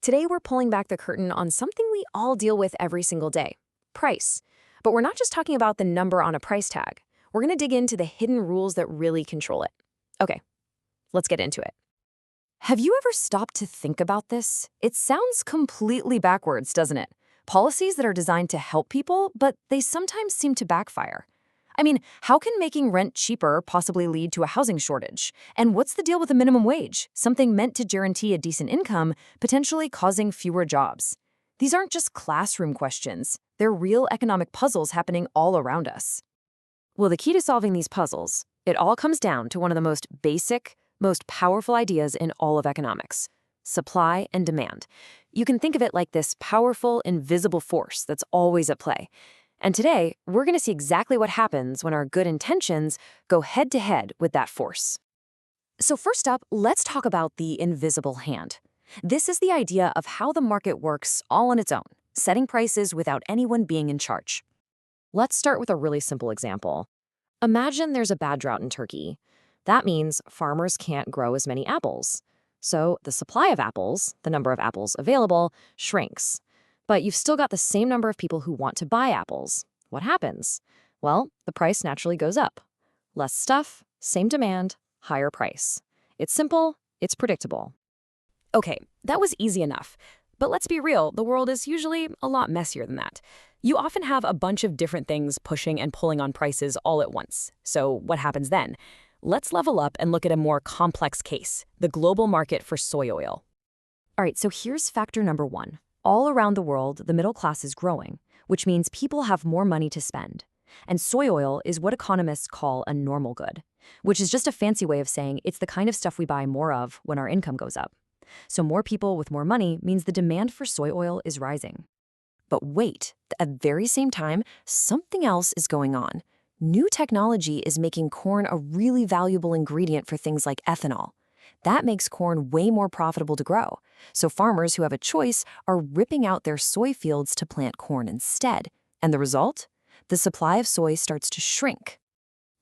Today, we're pulling back the curtain on something we all deal with every single day: price. But we're not just talking about the number on a price tag. We're going to dig into the hidden rules that really control it. Okay, let's get into it. Have you ever stopped to think about this? It sounds completely backwards, doesn't it? Policies that are designed to help people, but they sometimes seem to backfire. I mean, how can making rent cheaper possibly lead to a housing shortage? And what's the deal with a minimum wage, something meant to guarantee a decent income, potentially causing fewer jobs? These aren't just classroom questions. They're real economic puzzles happening all around us. Well, the key to solving these puzzles, it all comes down to one of the most basic, most powerful ideas in all of economics: supply and demand. You can think of it like this powerful, invisible force that's always at play. And today, we're going to see exactly what happens when our good intentions go head-to-head with that force. So first up, let's talk about the invisible hand. This is the idea of how the market works all on its own, setting prices without anyone being in charge. Let's start with a really simple example. Imagine there's a bad drought in Turkey. That means farmers can't grow as many apples. So the supply of apples, the number of apples available, shrinks. But you've still got the same number of people who want to buy apples. What happens? Well, the price naturally goes up. Less stuff, same demand, higher price. It's simple, it's predictable. Okay, that was easy enough. But let's be real, the world is usually a lot messier than that. You often have a bunch of different things pushing and pulling on prices all at once. So what happens then? Let's level up and look at a more complex case: the global market for soy oil. All right, so here's factor number one. All around the world, the middle class is growing, which means people have more money to spend. And soy oil is what economists call a normal good, which is just a fancy way of saying it's the kind of stuff we buy more of when our income goes up. So more people with more money means the demand for soy oil is rising. But wait, at the very same time, something else is going on. New technology is making corn a really valuable ingredient for things like ethanol. That makes corn way more profitable to grow. So farmers who have a choice are ripping out their soy fields to plant corn instead. And the result? The supply of soy starts to shrink.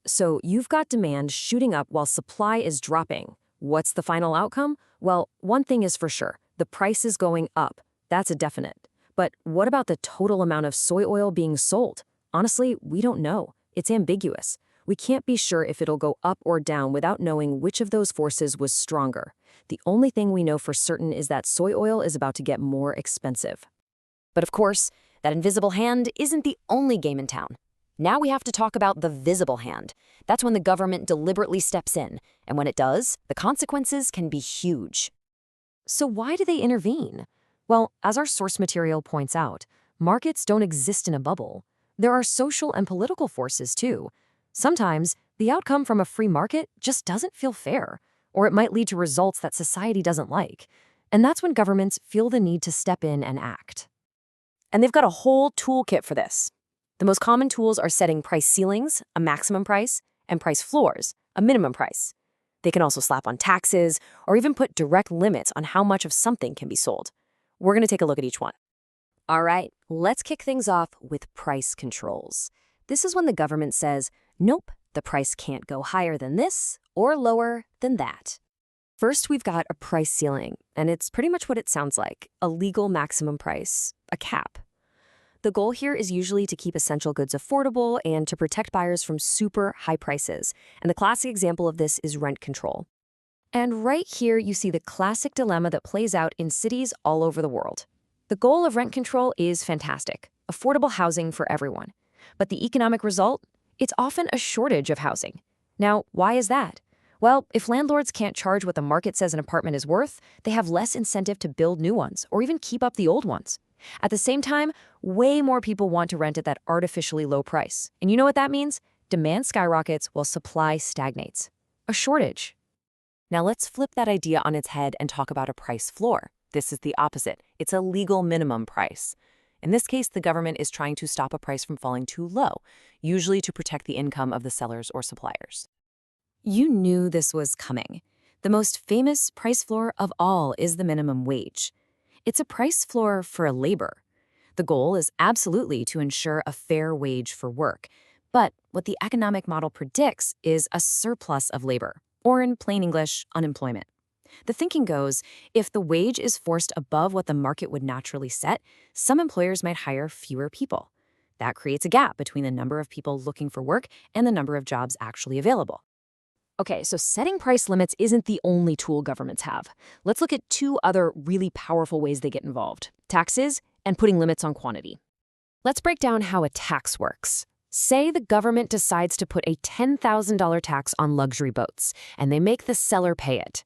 So you've got demand shooting up while supply is dropping. What's the final outcome? Well, one thing is for sure: the price is going up. That's a definite. But what about the total amount of soy oil being sold? Honestly, we don't know. It's ambiguous. We can't be sure if it'll go up or down without knowing which of those forces was stronger. The only thing we know for certain is that soy oil is about to get more expensive. But of course, that invisible hand isn't the only game in town. Now we have to talk about the visible hand. That's when the government deliberately steps in, and when it does, the consequences can be huge. So why do they intervene? Well, as our source material points out, markets don't exist in a bubble. There are social and political forces too. Sometimes, the outcome from a free market just doesn't feel fair, or it might lead to results that society doesn't like. And that's when governments feel the need to step in and act. And they've got a whole toolkit for this. The most common tools are setting price ceilings, a maximum price, and price floors, a minimum price. They can also slap on taxes, or even put direct limits on how much of something can be sold. We're going to take a look at each one. All right, let's kick things off with price controls. This is when the government says, nope, the price can't go higher than this or lower than that. First, we've got a price ceiling, and it's pretty much what it sounds like: a legal maximum price, a cap. The goal here is usually to keep essential goods affordable and to protect buyers from super high prices. And the classic example of this is rent control. And right here, you see the classic dilemma that plays out in cities all over the world. The goal of rent control is fantastic: affordable housing for everyone. But the economic result? It's often a shortage of housing. Now, why is that? Well, if landlords can't charge what the market says an apartment is worth, they have less incentive to build new ones or even keep up the old ones. At the same time, way more people want to rent at that artificially low price. And you know what that means? Demand skyrockets while supply stagnates. A shortage. Now let's flip that idea on its head and talk about a price floor. This is the opposite. It's a legal minimum price. In this case, the government is trying to stop a price from falling too low, usually to protect the income of the sellers or suppliers. You knew this was coming. The most famous price floor of all is the minimum wage. It's a price floor for labor. The goal is absolutely to ensure a fair wage for work. But what the economic model predicts is a surplus of labor, or in plain English, unemployment. The thinking goes, if the wage is forced above what the market would naturally set, some employers might hire fewer people. That creates a gap between the number of people looking for work and the number of jobs actually available. Okay, so setting price limits isn't the only tool governments have. Let's look at two other really powerful ways they get involved: taxes and putting limits on quantity. Let's break down how a tax works. Say the government decides to put a $10,000 tax on luxury boats, and they make the seller pay it.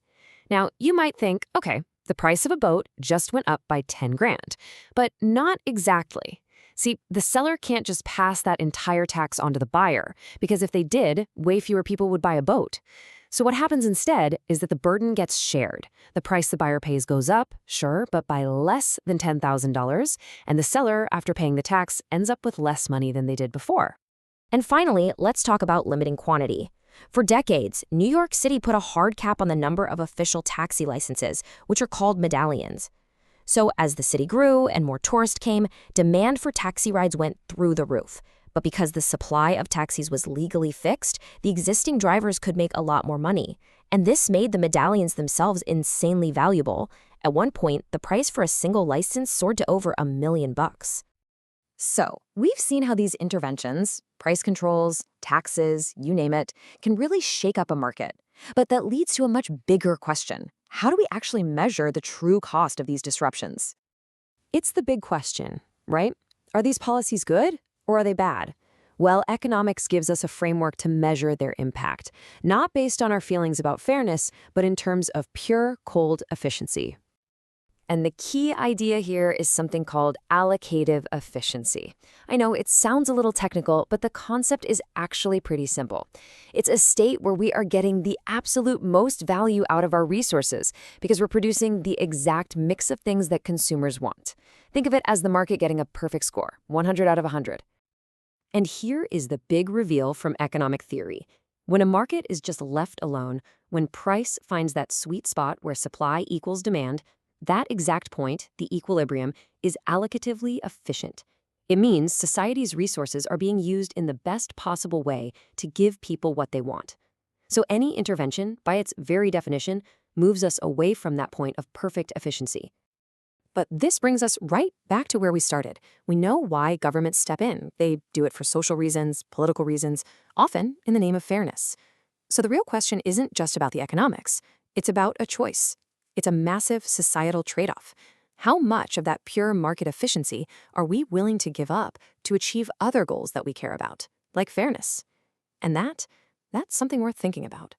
Now, you might think, okay, the price of a boat just went up by 10 grand, but not exactly. See, the seller can't just pass that entire tax on to the buyer, because if they did, way fewer people would buy a boat. So what happens instead is that the burden gets shared. The price the buyer pays goes up, sure, but by less than $10,000, and the seller, after paying the tax, ends up with less money than they did before. And finally, let's talk about limiting quantity. For decades, New York City put a hard cap on the number of official taxi licenses, which are called medallions. So as the city grew and more tourists came, demand for taxi rides went through the roof. But because the supply of taxis was legally fixed, the existing drivers could make a lot more money. And this made the medallions themselves insanely valuable. At one point, the price for a single license soared to over $1 million. So, we've seen how these interventions, price controls, taxes, you name it, can really shake up a market. But that leads to a much bigger question. How do we actually measure the true cost of these disruptions? It's the big question, right? Are these policies good or are they bad? Well, economics gives us a framework to measure their impact, not based on our feelings about fairness, but in terms of pure, cold efficiency. And the key idea here is something called allocative efficiency. I know it sounds a little technical, but the concept is actually pretty simple. It's a state where we are getting the absolute most value out of our resources because we're producing the exact mix of things that consumers want. Think of it as the market getting a perfect score, 100 out of 100. And here is the big reveal from economic theory. When a market is just left alone, when price finds that sweet spot where supply equals demand, that exact point, the equilibrium, is allocatively efficient. It means society's resources are being used in the best possible way to give people what they want. So any intervention, by its very definition, moves us away from that point of perfect efficiency. But this brings us right back to where we started. We know why governments step in. They do it for social reasons, political reasons, often in the name of fairness. So the real question isn't just about the economics. It's about a choice. It's a massive societal trade-off. How much of that pure market efficiency are we willing to give up to achieve other goals that we care about, like fairness? And that's something worth thinking about.